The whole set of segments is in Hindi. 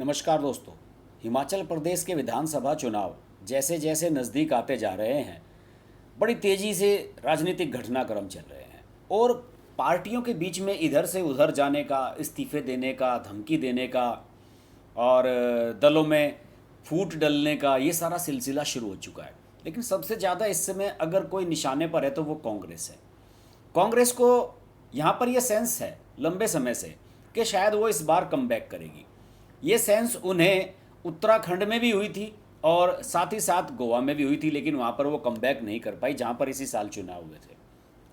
नमस्कार दोस्तों। हिमाचल प्रदेश के विधानसभा चुनाव जैसे जैसे नज़दीक आते जा रहे हैं, बड़ी तेज़ी से राजनीतिक घटनाक्रम चल रहे हैं और पार्टियों के बीच में इधर से उधर जाने का, इस्तीफे देने का, धमकी देने का और दलों में फूट डलने का ये सारा सिलसिला शुरू हो चुका है। लेकिन सबसे ज़्यादा इस समय अगर कोई निशाने पर है तो वो कांग्रेस है। कांग्रेस को यहाँ पर यह सेंस है लंबे समय से कि शायद वो इस बार कमबैक करेगी। ये सेंस उन्हें उत्तराखंड में भी हुई थी और साथ ही साथ गोवा में भी हुई थी, लेकिन वहाँ पर वो कमबैक नहीं कर पाई जहाँ पर इसी साल चुनाव हुए थे।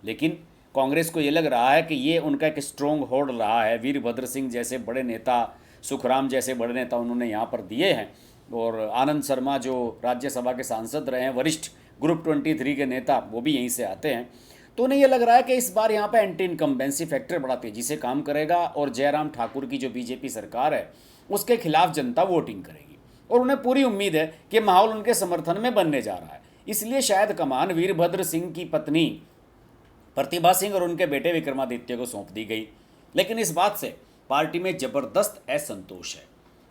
लेकिन कांग्रेस को ये लग रहा है कि ये उनका एक स्ट्रॉन्ग होल्ड रहा है। वीरभद्र सिंह जैसे बड़े नेता, सुखराम जैसे बड़े नेता उन्होंने यहाँ पर दिए हैं और आनंद शर्मा जो राज्यसभा के सांसद रहे हैं, वरिष्ठ ग्रुप 23 के नेता, वो भी यहीं से आते हैं। तो उन्हें यह लग रहा है कि इस बार यहाँ पर एंटी इनकम्बेंसी फैक्टर बड़ा तेज़ी से काम करेगा और जयराम ठाकुर की जो बीजेपी सरकार है उसके खिलाफ जनता वोटिंग करेगी और उन्हें पूरी उम्मीद है कि माहौल उनके समर्थन में बनने जा रहा है। इसलिए शायद कमान वीरभद्र सिंह की पत्नी प्रतिभा सिंह और उनके बेटे विक्रमादित्य को सौंप दी गई। लेकिन इस बात से पार्टी में जबरदस्त असंतोष है।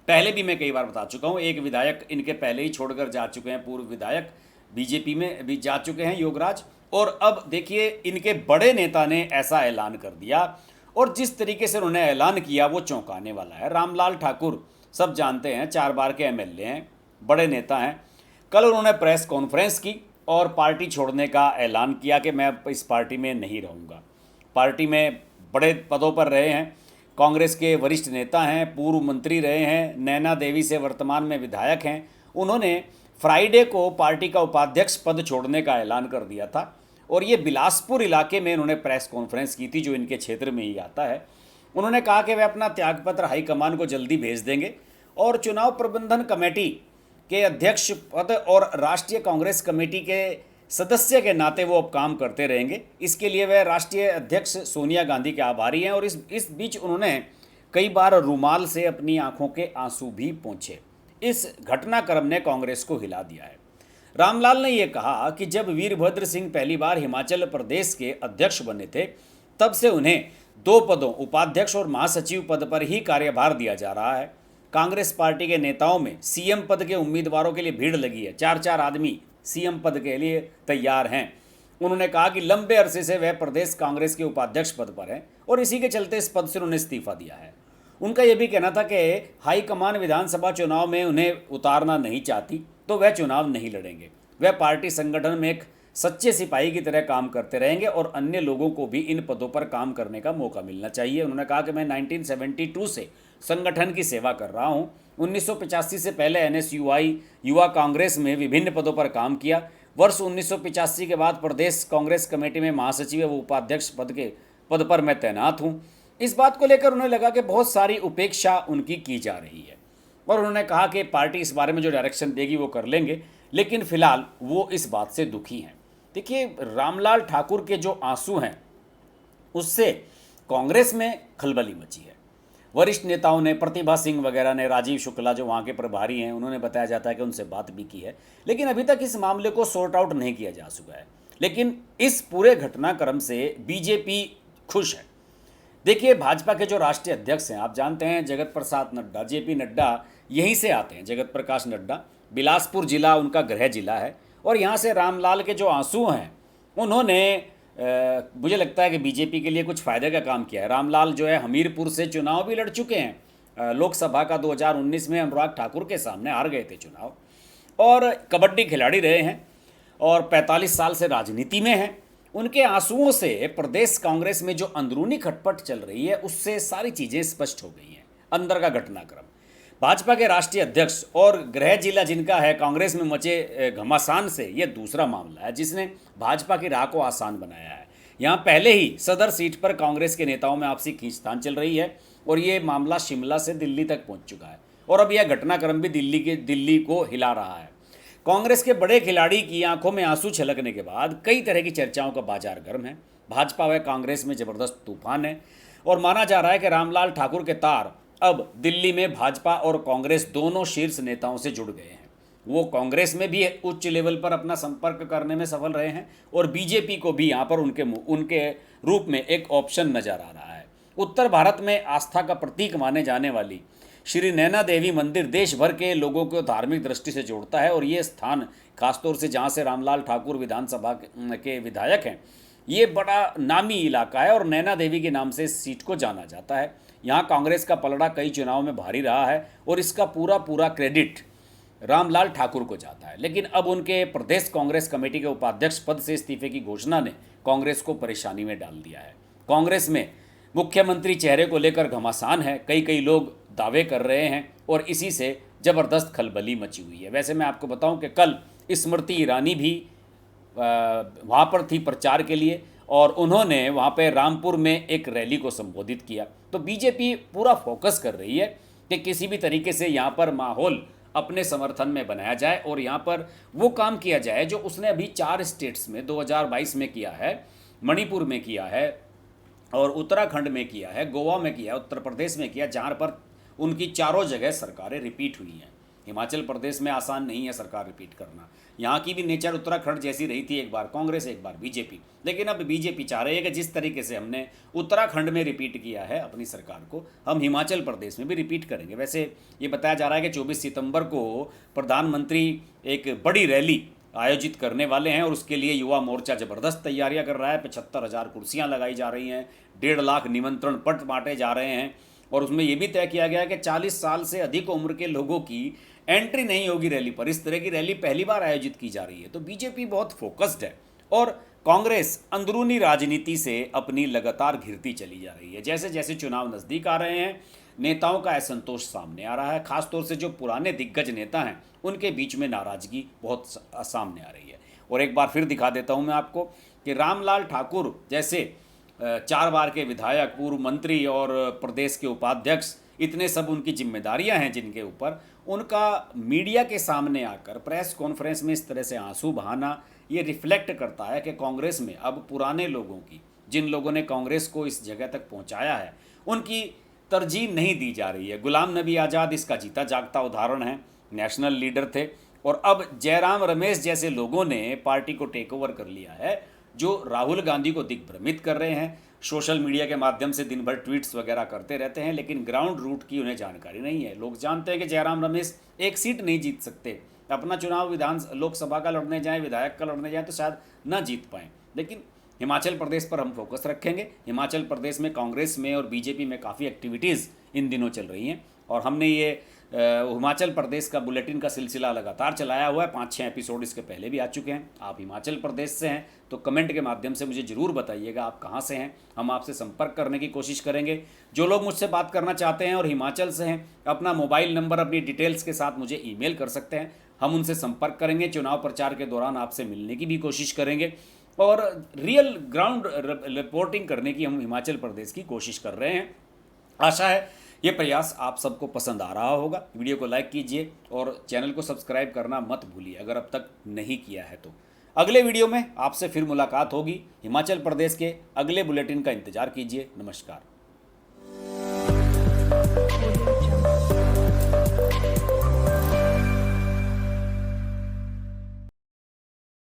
पहले भी मैं कई बार बता चुका हूँ, एक विधायक इनके पहले ही छोड़कर जा चुके हैं, पूर्व विधायक बीजेपी में भी जा चुके हैं, योगराज। और अब देखिए इनके बड़े नेता ने ऐसा ऐलान कर दिया और जिस तरीके से उन्होंने ऐलान किया वो चौंकाने वाला है। रामलाल ठाकुर सब जानते हैं, 4 बार के एमएलए हैं, बड़े नेता हैं। कल उन्होंने प्रेस कॉन्फ्रेंस की और पार्टी छोड़ने का ऐलान किया कि मैं इस पार्टी में नहीं रहूँगा। पार्टी में बड़े पदों पर रहे हैं, कांग्रेस के वरिष्ठ नेता हैं, पूर्व मंत्री रहे हैं, नैना देवी से वर्तमान में विधायक हैं। उन्होंने फ्राइडे को पार्टी का उपाध्यक्ष पद छोड़ने का ऐलान कर दिया था और ये बिलासपुर इलाके में उन्होंने प्रेस कॉन्फ्रेंस की थी जो इनके क्षेत्र में ही आता है। उन्होंने कहा कि वे अपना त्यागपत्र हाईकमान को जल्दी भेज देंगे और चुनाव प्रबंधन कमेटी के अध्यक्ष पद और राष्ट्रीय कांग्रेस कमेटी के सदस्य के नाते वो अब काम करते रहेंगे। इसके लिए वह राष्ट्रीय अध्यक्ष सोनिया गांधी के आभारी हैं और इस बीच उन्होंने कई बार रूमाल से अपनी आंखों के आंसू भी पोंछे। इस घटनाक्रम ने कांग्रेस को हिला दिया है। रामलाल ने यह कहा कि जब वीरभद्र सिंह पहली बार हिमाचल प्रदेश के अध्यक्ष बने थे तब से उन्हें 2 पदों, उपाध्यक्ष और महासचिव पद पर ही कार्यभार दिया जा रहा है। कांग्रेस पार्टी के नेताओं में सीएम पद के उम्मीदवारों के लिए भीड़ लगी है, 4-4 आदमी सीएम पद के लिए तैयार हैं। उन्होंने कहा कि लंबे अरसे से वह प्रदेश कांग्रेस के उपाध्यक्ष पद पर हैं और इसी के चलते इस पद से उन्होंने इस्तीफा दिया है। उनका यह भी कहना था कि हाईकमान विधानसभा चुनाव में उन्हें उतारना नहीं चाहती तो वह चुनाव नहीं लड़ेंगे। वह पार्टी संगठन में एक सच्चे सिपाही की तरह काम करते रहेंगे और अन्य लोगों को भी इन पदों पर काम करने का मौका मिलना चाहिए। उन्होंने कहा कि मैं 1972 से संगठन की सेवा कर रहा हूं। 1985 से पहले एनएसयूआई युवा कांग्रेस में विभिन्न पदों पर काम किया। वर्ष 1985 के बाद प्रदेश कांग्रेस कमेटी में महासचिव व उपाध्यक्ष पद पर मैं तैनात हूँ। इस बात को लेकर उन्हें लगा कि बहुत सारी उपेक्षा उनकी की जा रही है और उन्होंने कहा कि पार्टी इस बारे में जो डायरेक्शन देगी वो कर लेंगे, लेकिन फिलहाल वो इस बात से दुखी हैं। देखिए, रामलाल ठाकुर के जो आंसू हैं उससे कांग्रेस में खलबली मची है। वरिष्ठ नेताओं ने, प्रतिभा सिंह वगैरह ने, राजीव शुक्ला जो वहाँ के प्रभारी हैं, उन्होंने बताया जाता है कि उनसे बात भी की है, लेकिन अभी तक इस मामले को सॉर्ट आउट नहीं किया जा सका है। लेकिन इस पूरे घटनाक्रम से बीजेपी खुश है। देखिए, भाजपा के जो राष्ट्रीय अध्यक्ष हैं, आप जानते हैं जगत प्रसाद नड्डा, जेपी नड्डा यहीं से आते हैं, जगत प्रकाश नड्डा। बिलासपुर जिला उनका गृह जिला है और यहाँ से रामलाल के जो आंसू हैं उन्होंने मुझे लगता है कि बीजेपी के लिए कुछ फ़ायदे का काम किया है। रामलाल जो है हमीरपुर से चुनाव भी लड़ चुके हैं, लोकसभा का 2019 में अनुराग ठाकुर के सामने हार गए थे चुनाव, और कबड्डी खिलाड़ी रहे हैं और 45 साल से राजनीति में हैं। उनके आंसुओं से प्रदेश कांग्रेस में जो अंदरूनी खटपट चल रही है उससे सारी चीज़ें स्पष्ट हो गई हैं। अंदर का घटनाक्रम, भाजपा के राष्ट्रीय अध्यक्ष और गृह जिला जिनका है, कांग्रेस में मचे घमासान से यह दूसरा मामला है जिसने भाजपा की राह को आसान बनाया है। यहाँ पहले ही सदर सीट पर कांग्रेस के नेताओं में आपसी खींचतान चल रही है और ये मामला शिमला से दिल्ली तक पहुँच चुका है और अब यह घटनाक्रम भी दिल्ली को हिला रहा है। कांग्रेस के बड़े खिलाड़ी की आंखों में आंसू छलकने के बाद कई तरह की चर्चाओं का बाजार गर्म है। भाजपा व कांग्रेस में जबरदस्त तूफान है और माना जा रहा है कि रामलाल ठाकुर के तार अब दिल्ली में भाजपा और कांग्रेस दोनों शीर्ष नेताओं से जुड़ गए हैं। वो कांग्रेस में भी उच्च लेवल पर अपना संपर्क करने में सफल रहे हैं और बीजेपी को भी यहाँ पर उनके रूप में एक ऑप्शन नजर आ रहा है। उत्तर भारत में आस्था का प्रतीक माने जाने वाली श्री नैना देवी मंदिर देश भर के लोगों को धार्मिक दृष्टि से जोड़ता है और ये स्थान खासतौर से जहाँ से रामलाल ठाकुर विधानसभा के विधायक हैं, ये बड़ा नामी इलाका है और नैना देवी के नाम से इस सीट को जाना जाता है। यहाँ कांग्रेस का पलड़ा कई चुनाव में भारी रहा है और इसका पूरा क्रेडिट रामलाल ठाकुर को जाता है। लेकिन अब उनके प्रदेश कांग्रेस कमेटी के उपाध्यक्ष पद से इस्तीफे की घोषणा ने कांग्रेस को परेशानी में डाल दिया है। कांग्रेस में मुख्यमंत्री चेहरे को लेकर घमासान है, कई लोग दावे कर रहे हैं और इसी से ज़बरदस्त खलबली मची हुई है। वैसे मैं आपको बताऊं कि कल स्मृति ईरानी भी वहाँ पर थी प्रचार के लिए और उन्होंने वहाँ पे रामपुर में एक रैली को संबोधित किया। तो बीजेपी पूरा फोकस कर रही है कि किसी भी तरीके से यहाँ पर माहौल अपने समर्थन में बनाया जाए और यहाँ पर वो काम किया जाए जो उसने अभी 4 स्टेट्स में 2022 में किया है, मणिपुर में किया है और उत्तराखंड में किया है, गोवा में किया है, उत्तर प्रदेश में किया, जहाँ पर उनकी चारों जगह सरकारें रिपीट हुई हैं। हिमाचल प्रदेश में आसान नहीं है सरकार रिपीट करना। यहाँ की भी नेचर उत्तराखंड जैसी रही थी, एक बार कांग्रेस एक बार बीजेपी। लेकिन अब बीजेपी चाह रही है कि जिस तरीके से हमने उत्तराखंड में रिपीट किया है अपनी सरकार को, हम हिमाचल प्रदेश में भी रिपीट करेंगे। वैसे ये बताया जा रहा है कि 24 सितंबर को प्रधानमंत्री एक बड़ी रैली आयोजित करने वाले हैं और उसके लिए युवा मोर्चा ज़बरदस्त तैयारियां कर रहा है। 75,000 कुर्सियां लगाई जा रही हैं, 1.5 लाख निमंत्रण पत्र बांटे जा रहे हैं और उसमें यह भी तय किया गया है कि 40 साल से अधिक उम्र के लोगों की एंट्री नहीं होगी रैली पर। इस तरह की रैली पहली बार आयोजित की जा रही है। तो बीजेपी बहुत फोकस्ड है और कांग्रेस अंदरूनी राजनीति से अपनी लगातार घिरती चली जा रही है। जैसे जैसे चुनाव नज़दीक आ रहे हैं, नेताओं का असंतोष सामने आ रहा है। खासतौर से जो पुराने दिग्गज नेता हैं उनके बीच में नाराज़गी बहुत सामने आ रही है। और एक बार फिर दिखा देता हूं मैं आपको कि रामलाल ठाकुर जैसे 4 बार के विधायक, पूर्व मंत्री और प्रदेश के उपाध्यक्ष, इतने सब उनकी जिम्मेदारियां हैं जिनके ऊपर, उनका मीडिया के सामने आकर प्रेस कॉन्फ्रेंस में इस तरह से आंसू बहाना, ये रिफ्लेक्ट करता है कि कांग्रेस में अब पुराने लोगों की, जिन लोगों ने कांग्रेस को इस जगह तक पहुंचाया है, उनकी तरजीह नहीं दी जा रही है। गुलाम नबी आज़ाद इसका जीता जागता उदाहरण है, नेशनल लीडर थे और अब जयराम रमेश जैसे लोगों ने पार्टी को टेक ओवर कर लिया है, जो राहुल गांधी को दिग्भ्रमित कर रहे हैं। सोशल मीडिया के माध्यम से दिन भर ट्वीट्स वगैरह करते रहते हैं, लेकिन ग्राउंड रूट की उन्हें जानकारी नहीं है। लोग जानते हैं कि जयराम रमेश एक सीट नहीं जीत सकते, अपना चुनाव लोकसभा का लड़ने जाएं, विधायक का लड़ने जाएं तो शायद ना जीत पाएँ। लेकिन हिमाचल प्रदेश पर हम फोकस रखेंगे। हिमाचल प्रदेश में कांग्रेस में और बीजेपी में काफ़ी एक्टिविटीज़ इन दिनों चल रही हैं और हमने ये हिमाचल प्रदेश का बुलेटिन का सिलसिला लगातार चलाया हुआ है। 5-6 एपिसोड इसके पहले भी आ चुके हैं। आप हिमाचल प्रदेश से हैं तो कमेंट के माध्यम से मुझे ज़रूर बताइएगा आप कहाँ से हैं, हम आपसे संपर्क करने की कोशिश करेंगे। जो लोग मुझसे बात करना चाहते हैं और हिमाचल से हैं, अपना मोबाइल नंबर अपनी डिटेल्स के साथ मुझे ईमेल कर सकते हैं, हम उनसे संपर्क करेंगे। चुनाव प्रचार के दौरान आपसे मिलने की भी कोशिश करेंगे और रियल ग्राउंड रिपोर्टिंग करने की हम हिमाचल प्रदेश की कोशिश कर रहे हैं। आशा है ये प्रयास आप सबको पसंद आ रहा होगा। वीडियो को लाइक कीजिए और चैनल को सब्सक्राइब करना मत भूलिए अगर अब तक नहीं किया है तो। अगले वीडियो में आपसे फिर मुलाकात होगी। हिमाचल प्रदेश के अगले बुलेटिन का इंतजार कीजिए। नमस्कार।